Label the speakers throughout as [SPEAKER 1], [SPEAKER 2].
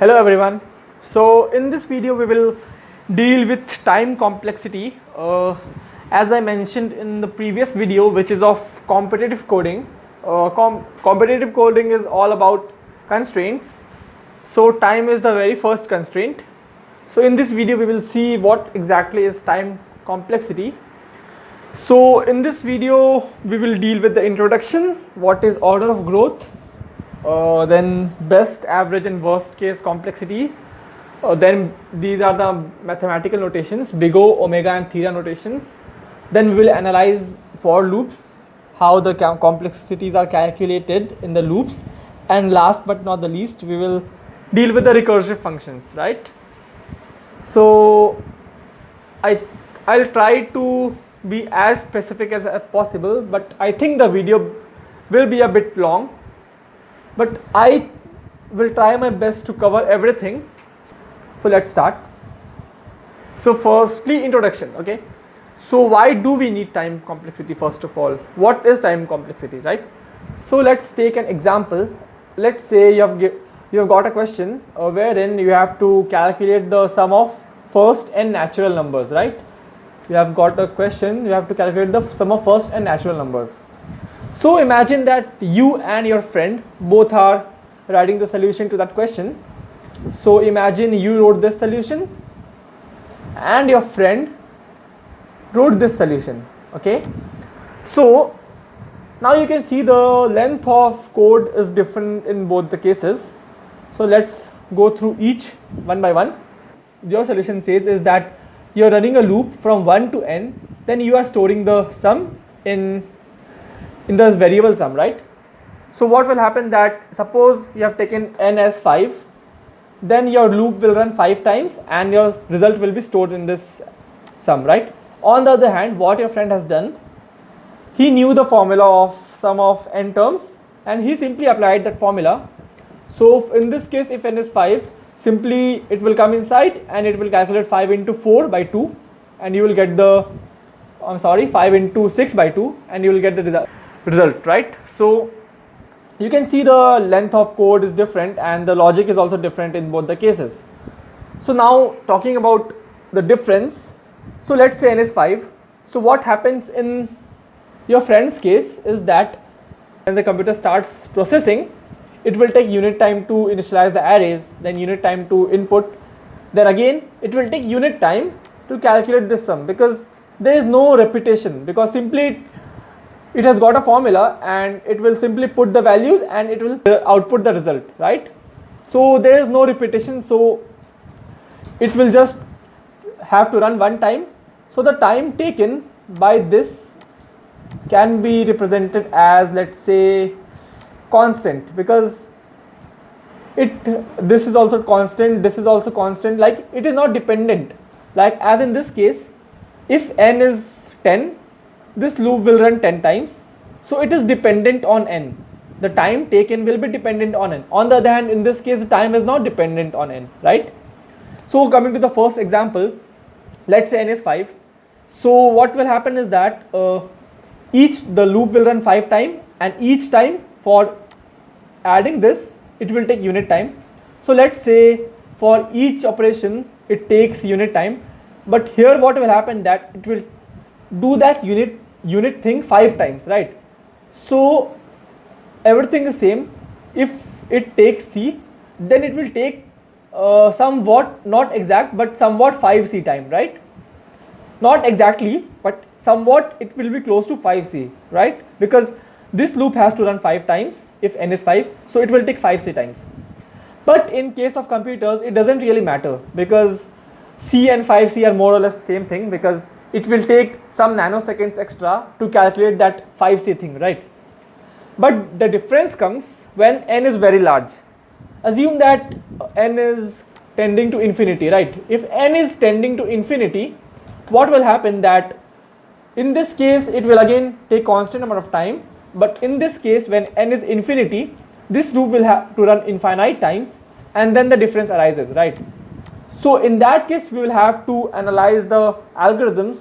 [SPEAKER 1] Hello everyone. So in this video we will deal with time complexity. As I mentioned in the previous video, which is of competitive coding. Competitive coding is all about constraints. So time is the very first constraint. So in this video we will see what exactly is time complexity. So in this video we will deal with the introduction, what is order of growth, then best, average and worst case complexity. Then these are the mathematical notations, big O, omega and theta notations. Then we will analyze for loops, how the complexities are calculated in the loops. And last but not the least, we will deal with the recursive functions, right? So I'll try to be as specific as possible, but I think the video will be a bit long. But I will try my best to cover everything. So let's start. So firstly, introduction. Okay. So why do we need time complexity first of all? What is time complexity, right? So let's take an example. Let's say you have got a question wherein you have to calculate the sum of first and natural numbers, right? You have got a question, you have to calculate the sum of first and natural numbers. So imagine that you and your friend both are writing the solution to that question. So imagine you wrote this solution and your friend wrote this solution. Okay. So now you can see the length of code is different in both the cases. So let's go through each one by one. Your solution says is that you're running a loop from 1 to n, then you are storing the sum in this variable sum, right? So what will happen that suppose you have taken n as 5, then your loop will run 5 times and your result will be stored in this sum, right? On the other hand, what your friend has done, he knew the formula of sum of n terms and he simply applied that formula. So in this case, if n is 5, simply it will come inside and it will calculate 5 into 4 by 2 and you will get the 5 into 6 by 2 and you will get the result, right? So you can see the length of code is different and the logic is also different in both the cases. So now talking about the difference, so let's say n is 5. So what happens in your friend's case is that when the computer starts processing, it will take unit time to initialize the arrays, then unit time to input, then again it will take unit time to calculate this sum, because there is no repetition, because simply it has got a formula and it will simply put the values and it will output the result, right? So there is no repetition, so it will just have to run one time. So the time taken by this can be represented as, let's say, constant, because this is also constant, this is also constant, like it is not dependent. Like as in this case, if n is 10, this loop will run 10 times, so it is dependent on n. The time taken will be dependent on n. On the other hand, in this case, the time is not dependent on n, right? So coming to the first example, let's say n is 5. So what will happen is that the loop will run 5 times, and each time for adding this, it will take unit time. So let's say for each operation it takes unit time, but here what will happen that it will do that unit thing 5 times, right? So everything is same. If it takes c, then it will take somewhat, not exact, but somewhat 5c time, right? Not exactly, but somewhat it will be close to 5c, right? Because this loop has to run 5 times if n is 5, so it will take 5c times. But in case of computers, it doesn't really matter, because c and 5c are more or less same thing, because it will take some nanoseconds extra to calculate that 5c thing, right? But the difference comes when n is very large. Assume that n is tending to infinity, right? If n is tending to infinity, what will happen that in this case it will again take constant amount of time, but in this case when n is infinity, this loop will have to run infinite times and then the difference arises, right? So in that case we will have to analyze the algorithms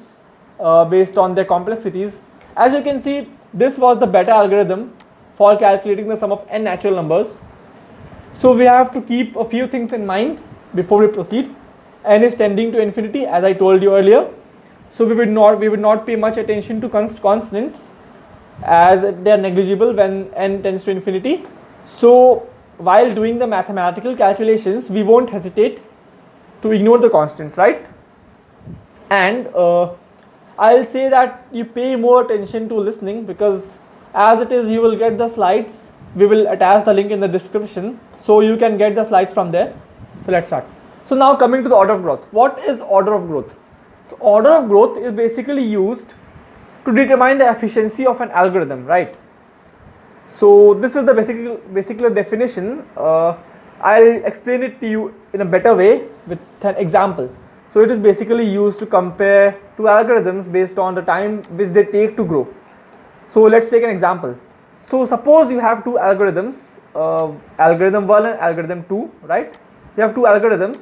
[SPEAKER 1] based on their complexities. As you can see, this was the better algorithm for calculating the sum of n natural numbers. So we have to keep a few things in mind before we proceed. N is tending to infinity, as I told you earlier. So we would not pay much attention to constants, as they are negligible when n tends to infinity. So while doing the mathematical calculations, we won't hesitate to ignore the constants, right? And I'll say that you pay more attention to listening, because as it is, you will get the slides. We will attach the link in the description, so you can get the slides from there. So let's start. So now coming to the order of growth. What is order of growth? So order of growth is basically used to determine the efficiency of an algorithm, right? So this is the basic definition. I'll explain it to you in a better way with an example. So it is basically used to compare two algorithms based on the time which they take to grow. So let's take an example. So suppose you have two algorithms, algorithm 1 and algorithm 2, right? You have two algorithms,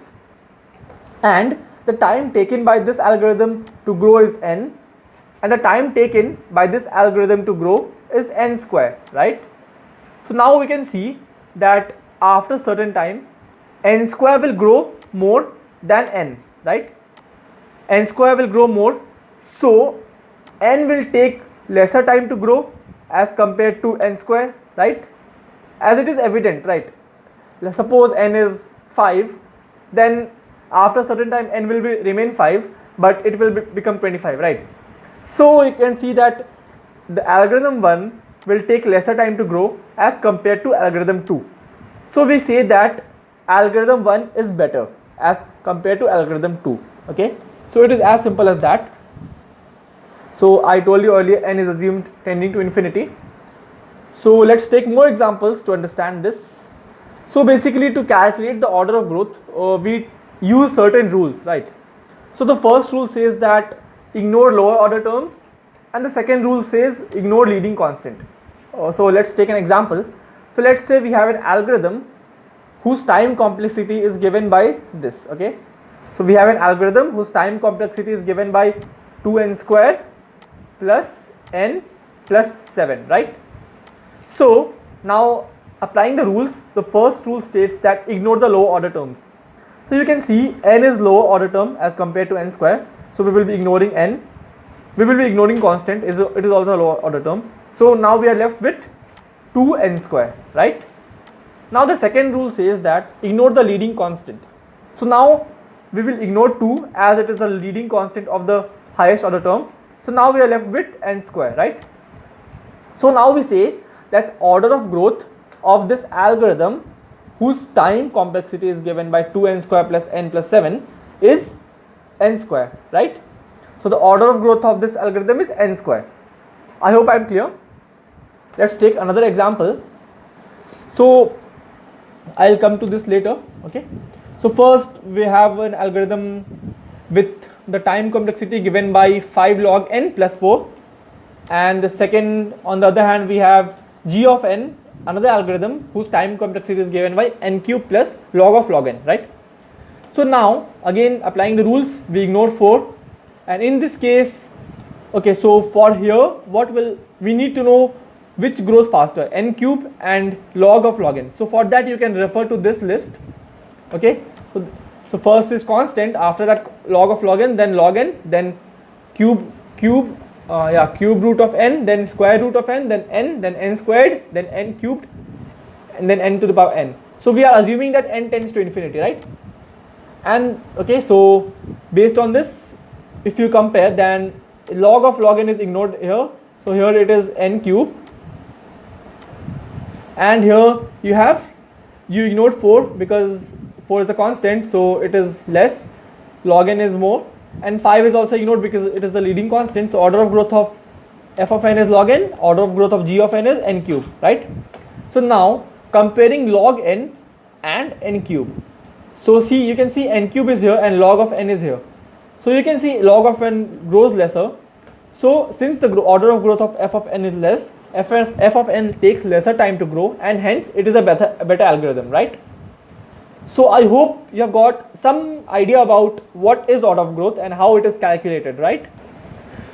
[SPEAKER 1] and the time taken by this algorithm to grow is n, and the time taken by this algorithm to grow is n square, right? So now we can see that after certain time, n square will grow more than n, right? N square will grow more, so n will take lesser time to grow as compared to n square, right? As it is evident, right? Let's suppose n is 5, then after certain time n will remain 5, but it will become 25, right? So you can see that the algorithm 1 will take lesser time to grow as compared to algorithm 2. So we say that algorithm 1 is better as compared to algorithm 2. Okay, so it is as simple as that. So I told you earlier, n is assumed tending to infinity. So let's take more examples to understand this. So basically, to calculate the order of growth, we use certain rules, right? So the first rule says that ignore lower order terms, and the second rule says ignore leading constant. So let's take an example. So let's say we have an algorithm whose time complexity is given by this. Okay, so we have an algorithm whose time complexity is given by 2n square plus n plus 7, right? So now applying the rules, the first rule states that ignore the lower order terms. So you can see n is lower order term as compared to n square, so we will be ignoring n. We will be ignoring constant, it is also a lower order term. So now we are left with 2n square, right? Now the second rule says that ignore the leading constant. So now we will ignore 2 as it is the leading constant of the highest order term. So now we are left with n square, right? So now we say that order of growth of this algorithm whose time complexity is given by 2n square plus n plus 7 is n square, right? So the order of growth of this algorithm is n square. I hope I am clear. Let's take another example. So I'll come to this later. Okay, so first we have an algorithm with the time complexity given by 5 log n plus 4, and the second, on the other hand, we have g of n, another algorithm whose time complexity is given by n cube plus log of log n, right? So now again applying the rules, we ignore 4, and in this case, okay, so for here what will we need to know which grows faster, n cube and log of log n. So for that you can refer to this list. Okay, so first is constant, after that log of log n, then cube root of n, then square root of n, then n squared, then n cubed, and then n to the power n. So we are assuming that n tends to infinity, right? And okay, so based on this, if you compare, then log of log n is ignored here. So here it is n cube, and here you ignored 4 because 4 is a constant, so it is less, log n is more, and 5 is also ignored because it is the leading constant. So order of growth of f of n is log n, order of growth of g of n is n cube, right? So now comparing log n and n cube, so see, you can see n cube is here and log of n is here. So you can see log of n grows lesser. So since the order of growth of f of n is less, f of n takes lesser time to grow, and hence it is a better algorithm, right? So I hope you have got some idea about what is order of growth and how it is calculated, right?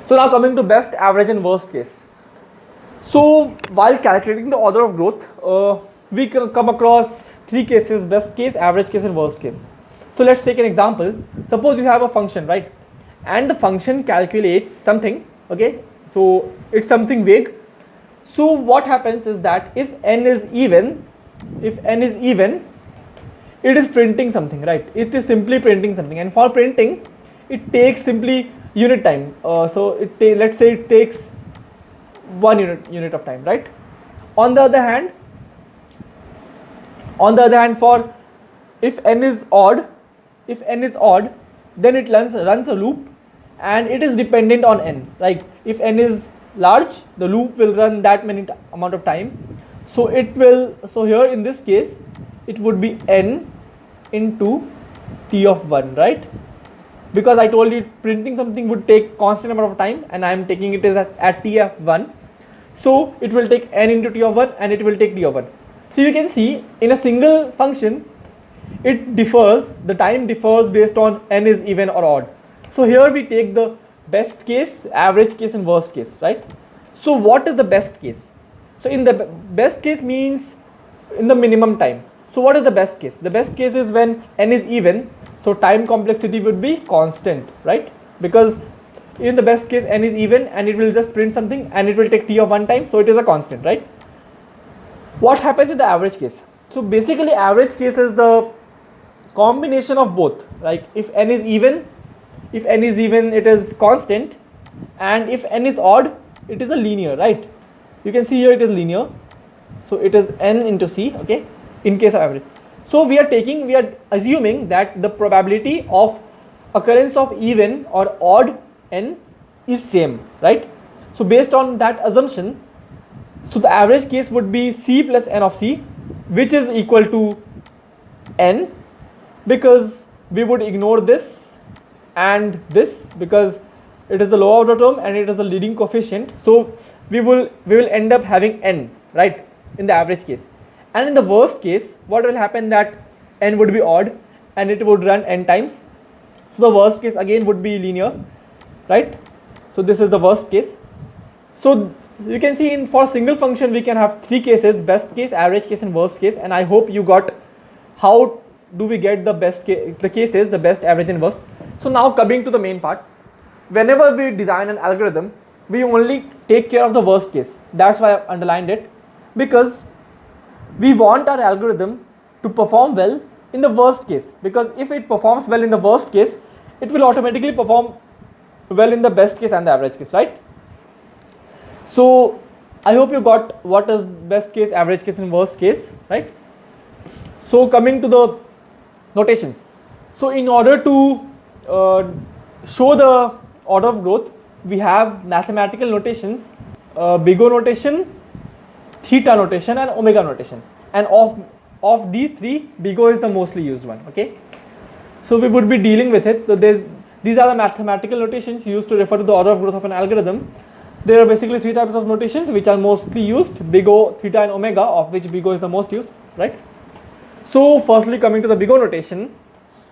[SPEAKER 1] So now coming to best, average and worst case. So while calculating the order of growth, we come across three cases: best case, average case, and worst case. So let's take an example. Suppose you have a function, right? And the function calculates something, okay? So it's something vague. So what happens is that if n is even, it is printing something, right? It is simply printing something, and for printing, it takes simply unit time. So let's say it takes 1 unit of time, right? On the other hand, for if n is odd, then it runs a loop, and it is dependent on n. Like if n is large, the loop will run that many amount of time. So here in this case, it would be n into t of 1, right? Because I told you printing something would take constant amount of time, and I am taking it as at t of 1. So it will take n into t of 1, and it will take t of 1. So you can see in a single function, the time differs based on n is even or odd. So here we take the best case, average case, and worst case, right? So what is the best case? So in the best case means in the minimum time. So what is the best case? The best case is when n is even, so time complexity would be constant, right? Because in the best case n is even, and it will just print something, and it will take t of 1 time, so it is a constant, right? What happens in the average case? So basically average case is the combination of both. Like if n is even, it is constant, and if n is odd, it is a linear, right? You can see here it is linear, so it is n into c, okay, in case of average. So we are assuming that the probability of occurrence of even or odd n is same, right? So based on that assumption, so the average case would be c plus n of c, which is equal to n, because we would ignore this and this because it is the lower order term and it is the leading coefficient. So we will end up having n, right, in the average case. And in the worst case, what will happen that n would be odd and it would run n times. So the worst case again would be linear, right? So this is the worst case. So you can see for a single function we can have three cases: best case, average case, and worst case. And I hope you got how do we get the best cases, the best, average, and worst. So now coming to the main part, whenever we design an algorithm, we only take care of the worst case. That's why I've underlined it, because we want our algorithm to perform well in the worst case, because if it performs well in the worst case, it will automatically perform well in the best case and the average case, right? So I hope you got what is best case, average case, and worst case, right? So coming to the notations. So in order to show the order of growth, we have mathematical notations, big O notation, theta notation, and omega notation. And of these three, big O is the mostly used one, okay? So we would be dealing with it. So these are the mathematical notations used to refer to the order of growth of an algorithm. There are basically three types of notations which are mostly used: big O, theta, and omega, of which big O is the most used, right? So firstly, coming to the big O notation.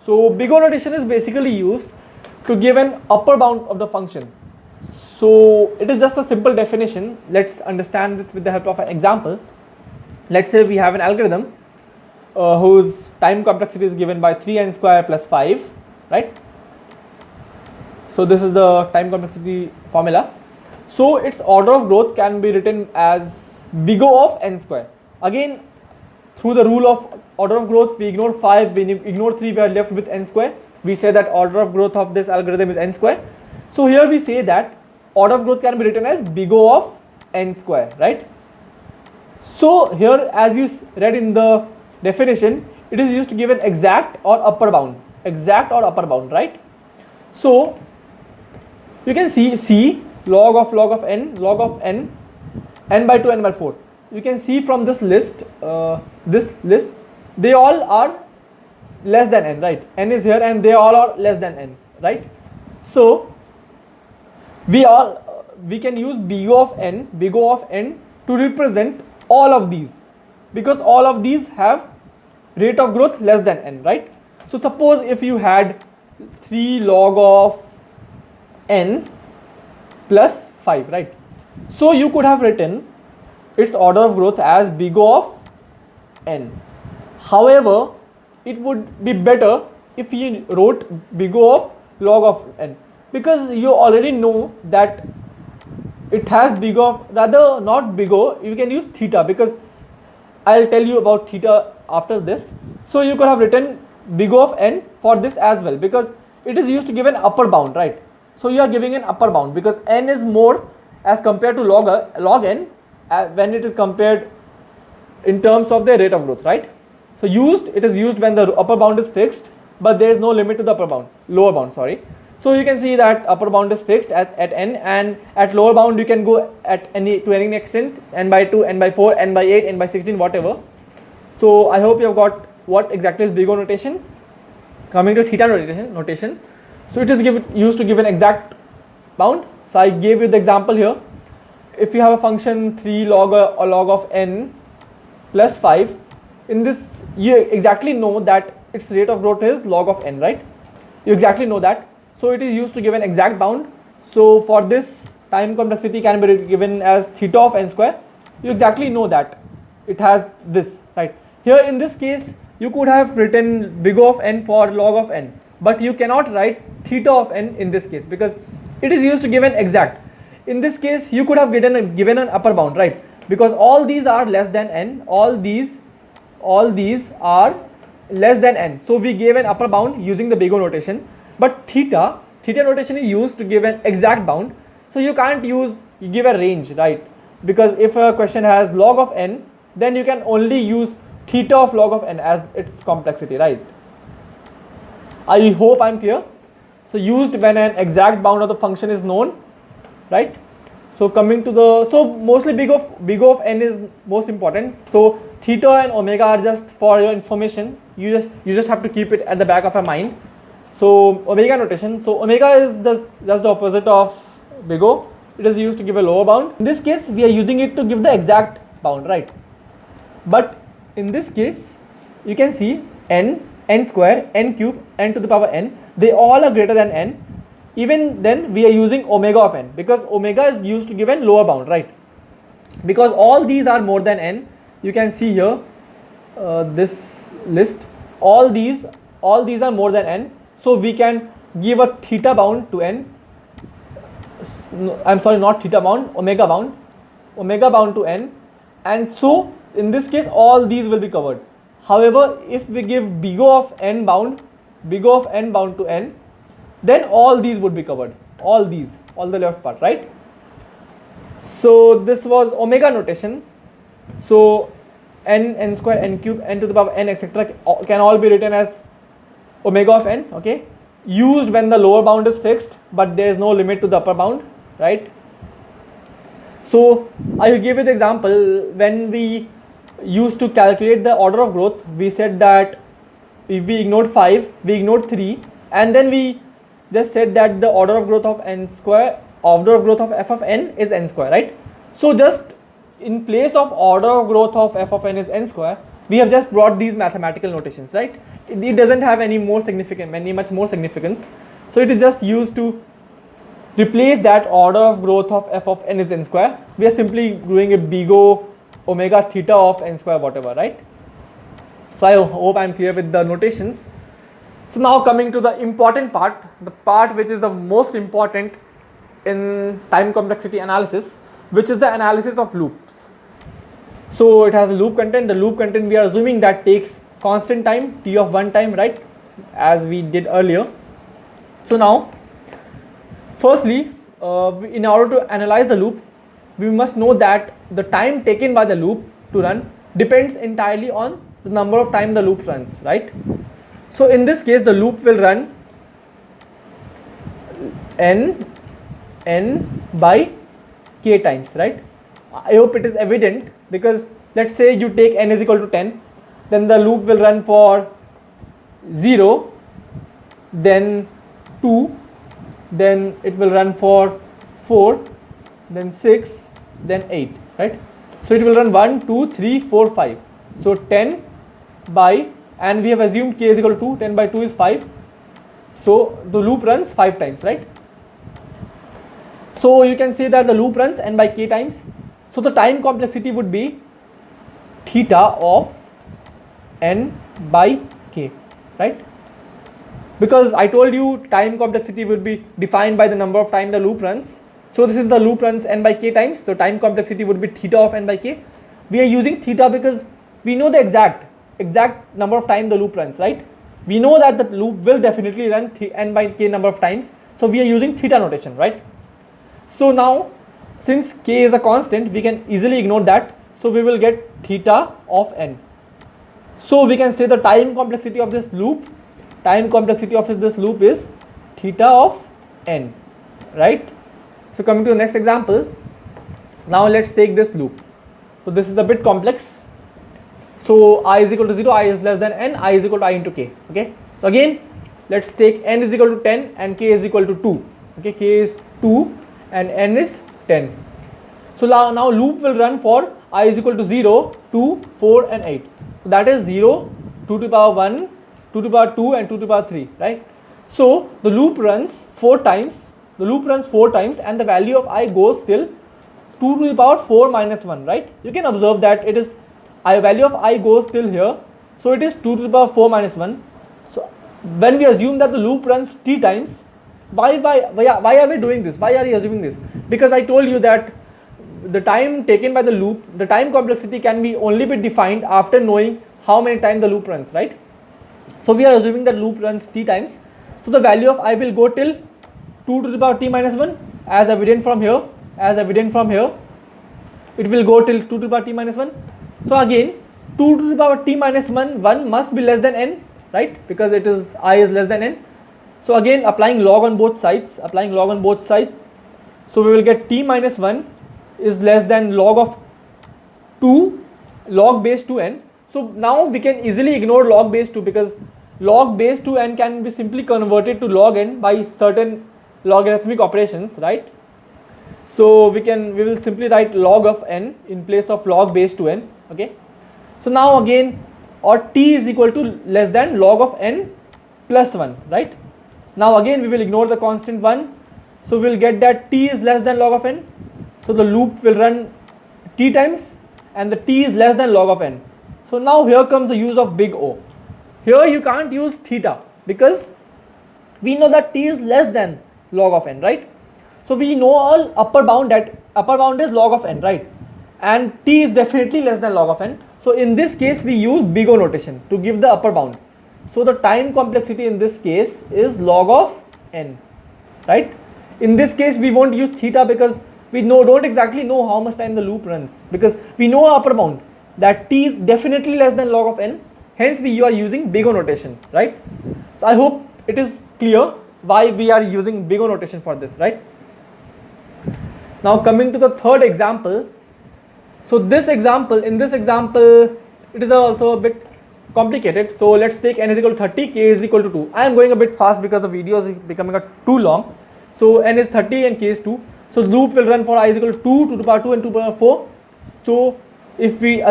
[SPEAKER 1] So big O notation is basically used to give an upper bound of the function. So it is just a simple definition. Let's understand it with the help of an example. Let's say we have an algorithm whose time complexity is given by 3n square plus 5, right? So this is the time complexity formula. So its order of growth can be written as big O of n square. Again, through the rule of order of growth, we ignore 5, we ignore 3, we are left with n square. We say that order of growth of this algorithm is n square. So here we say that order of growth can be written as big O of n square, right? So here, as you read in the definition, it is used to give an exact or upper bound, right? So you can see C log of n, n by 2, n by 4. You can see from this list, they all are less than n, right? N is here and they all are less than n, right? So we can use big O of n to represent all of these, because all of these have rate of growth less than n, right? So suppose if you had 3 log of n plus 5, right? So you could have written its order of growth as big O of n. However, it would be better if you wrote big O of log of n, because you already know that it has big O of, rather not big O, you can use theta, because I'll tell you about theta after this. So you could have written big O of n for this as well, because it is used to give an upper bound, right? So you are giving an upper bound because n is more as compared to log n when it is compared in terms of the rate of growth, right? So it is used when the upper bound is fixed, but there is no limit to the lower bound, sorry. So you can see that upper bound is fixed at n, and at lower bound you can go to any extent, n by 2, n by 4, n by 8, n by 16, whatever. So I hope you have got what exactly is big O notation. Coming to theta notation. So it is used to give an exact bound. So I gave you the example here. If you have a function 3 log of n plus 5, in this you exactly know that its rate of growth is log of n, right? You exactly know that. So it is used to give an exact bound. So for this, time complexity can be given as theta of n square. You exactly know that it has this, right? Here in this case, you could have written big O of n for log of n, but you cannot write theta of n in this case because it is used to give an exact. In this case, you could have given an upper bound, right? Because all these are less than n, all these are less than n. So we gave an upper bound using the big O notation. But theta notation is used to give an exact bound. So you can't give a range, right? Because if a question has log of n, then you can only use theta of log of n as its complexity, right? I hope I'm clear. So used when an exact bound of the function is known, right? So coming to mostly big O of n is most important. So theta and omega are just for your information. You just have to keep it at the back of your mind. So omega notation. So omega is just the opposite of big O. It is used to give a lower bound. In this case, we are using it to give the exact bound, right? But in this case, you can see n square, n cube, n to the power n. They all are greater than n. Even then, we are using omega of n because omega is used to give a lower bound, right? Because all these are more than n. You can see here this list. All these are more than n. So we can give a theta bound to n. I'm sorry, not theta bound, omega bound to n. And so in this case, all these will be covered. However, if we give big O of n bound to n, then all these would be covered. All the left part, right? So this was omega notation. So n square, n cube, n to the power n, etc. can all be written as omega of n, okay? Used when the lower bound is fixed, but there is no limit to the upper bound, right? So I will give you the example. When we used to calculate the order of growth, we said that if we ignored 5, we ignored 3, and then we just said that the order of growth of n square, order of growth of f of n is n square, right? So just in place of order of growth of f of n is n square, we have just brought these mathematical notations, right? It doesn't have any much more significance. So it is just used to replace that order of growth of f of n is n square. We are simply doing a big O omega theta of n square, whatever, right? So I hope I'm clear with the notations. So now coming to the important part, the part which is the most important in time complexity analysis, which is the analysis of loops. So it has a loop content. The loop content we are assuming that takes constant time, t of 1 time, right? As we did earlier. So now, firstly, in order to analyze the loop, we must know that the time taken by the loop to run depends entirely on the number of time the loop runs, right? So in this case, the loop will run n by k times, right? I hope it is evident, because let's say you take n is equal to 10, then the loop will run for 0, then 2, then it will run for 4, then 6, then 8, right? So it will run 1, 2, 3, 4, 5. So 10 by, and we have assumed k is equal to 2, 10 by 2 is 5. So the loop runs 5 times, right? So you can say that the loop runs n by k times. So the time complexity would be theta of n by k, right? Because I told you time complexity would be defined by the number of time the loop runs. So this is the loop runs n by k times, the time complexity would be theta of n by k. We are using theta because we know the exact number of time the loop runs, right? We know that the loop will definitely run n by k number of times, so we are using theta notation, right? So now since k is a constant, we can easily ignore that, so we will get theta of n. So we can say the time complexity of this loop is theta of n, right? So coming to the next example, now let's take this loop. So this is a bit complex. So I is equal to 0, I is less than n, I is equal to I into k. Okay. So again, let's take n is equal to 10 and k is equal to 2. Okay, k is 2 and n is 10. So now loop will run for I is equal to 0, 2, 4 and 8. So that is 0, 2 to the power 1, 2 to the power 2 and 2 to the power 3, right? So the loop runs 4 times. And the value of I goes till 2 to the power 4 minus 1, right? You can observe that it is value of I goes till here, so it is 2 to the power 4 minus 1. So when we assume that the loop runs t times, why are we doing this? Why are we assuming this? Because I told you that the time taken by the loop, the time complexity can be only be defined after knowing how many times the loop runs, right? So we are assuming that loop runs t times, so the value of I will go till 2 to the power t minus 1 as evident from here, it will go till 2 to the power t minus 1. So again 2 to the power t minus 1 must be less than n, right? Because it is I is less than n. So again applying log on both sides, so we will get t minus 1 is less than log of 2 log base 2n. So now we can easily ignore log base 2 because log base 2n can be simply converted to log n by certain logarithmic operations, right? So we will simply write log of n in place of log base 2n. Okay. So now again, or t is equal to less than log of n plus 1, right? Now again we will ignore the constant 1, so we will get that t is less than log of n. So the loop will run t times and the t is less than log of n. So now here comes the use of big O. Here you can't use theta because we know that t is less than log of n, right? So we know all upper bound, that upper bound is log of n, right? And t is definitely less than log of n. So in this case we use big O notation to give the upper bound. So the time complexity in this case is log of n, right? In this case we won't use theta because we don't exactly know how much time the loop runs, because we know upper bound that t is definitely less than log of n, hence we are using big O notation, right? So I hope it is clear why we are using big O notation for this, right? Now coming to the third example. So in this example it is also a bit complicated. So let's take n is equal to 30, k is equal to 2. I am going a bit fast because the video is becoming too long. So n is 30 and k is 2. So loop will run for I is equal to 2 to the power 2 and 2 to the power 4. So if we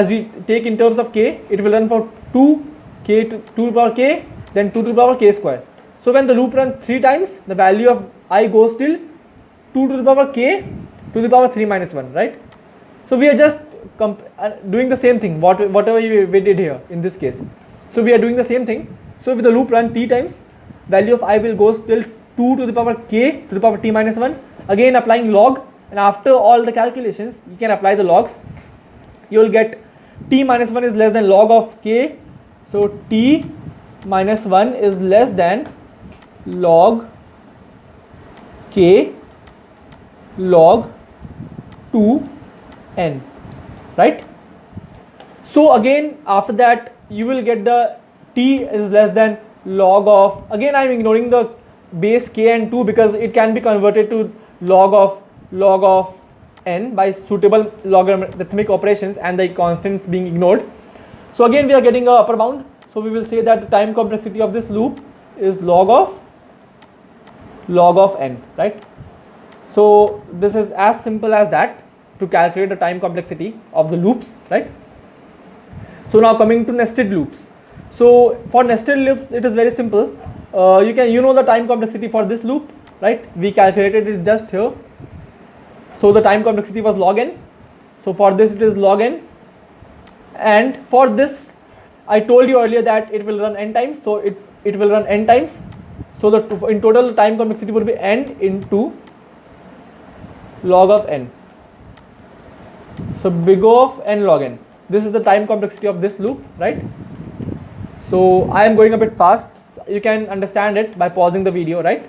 [SPEAKER 1] take in terms of k, it will run for 2 k to 2 to the power k, then 2 to the power k square. So when the loop runs 3 times, the value of I goes till 2 to the power k to the power 3 minus 1, right? So we are just doing the same thing, whatever we did here in this case. So we are doing the same thing. So if the loop run t times, value of I will goes till 2 to the power k to the power t minus 1. Again applying log, and after all the calculations you can apply the logs. You will get t minus 1 is less than log of k. So t minus 1 is less than log k log 2n, right? So again after that you will get the t is less than log of, again I am ignoring the base k and 2 because it can be converted to log of n by suitable logarithmic operations and the constants being ignored. So again we are getting a upper bound, so we will say that the time complexity of this loop is log of n, right? So this is as simple as that to calculate the time complexity of the loops, right? So now coming to nested loops. So for nested loops it is very simple. You know the time complexity for this loop, right? We calculated it just here. So the time complexity was log n. So for this it is log n, and for this I told you earlier that it will run n times, so it will run n times. So in total the time complexity would be n into log of n. So big O of n log n. This is the time complexity of this loop, right? So I am going a bit fast. You can understand it by pausing the video, right?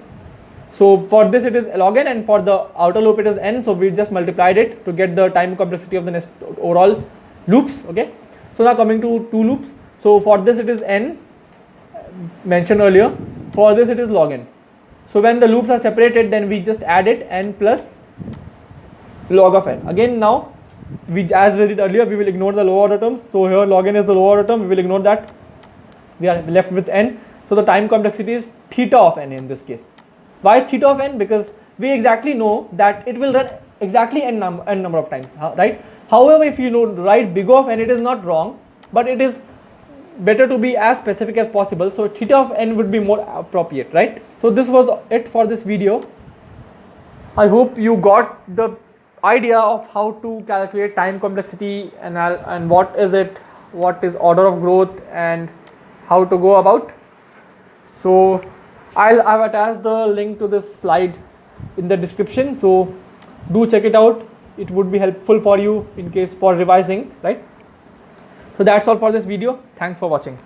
[SPEAKER 1] So for this it is log n, and for the outer loop it is n. So we just multiplied it to get the time complexity of the next overall loops. Okay. So now coming to two loops. So for this it is n, mentioned earlier. For this it is log n. So when the loops are separated, then we just add it, n plus log of n. Again now, as we did earlier, we will ignore the lower order terms. So here log n is the lower order term. We will ignore that. We are left with n. So the time complexity is theta of n in this case. Why theta of n? Because we exactly know that it will run exactly n number of times, right? However, if you know write big O of n, it is not wrong, but it is better to be as specific as possible. So theta of n would be more appropriate, right? So this was it for this video. I hope you got the idea of how to calculate time complexity and what is it, what is order of growth, and how to go about. So I've attached the link to this slide in the description, so do check it out. It would be helpful for you in case for revising, right? So that's all for this video. Thanks for watching.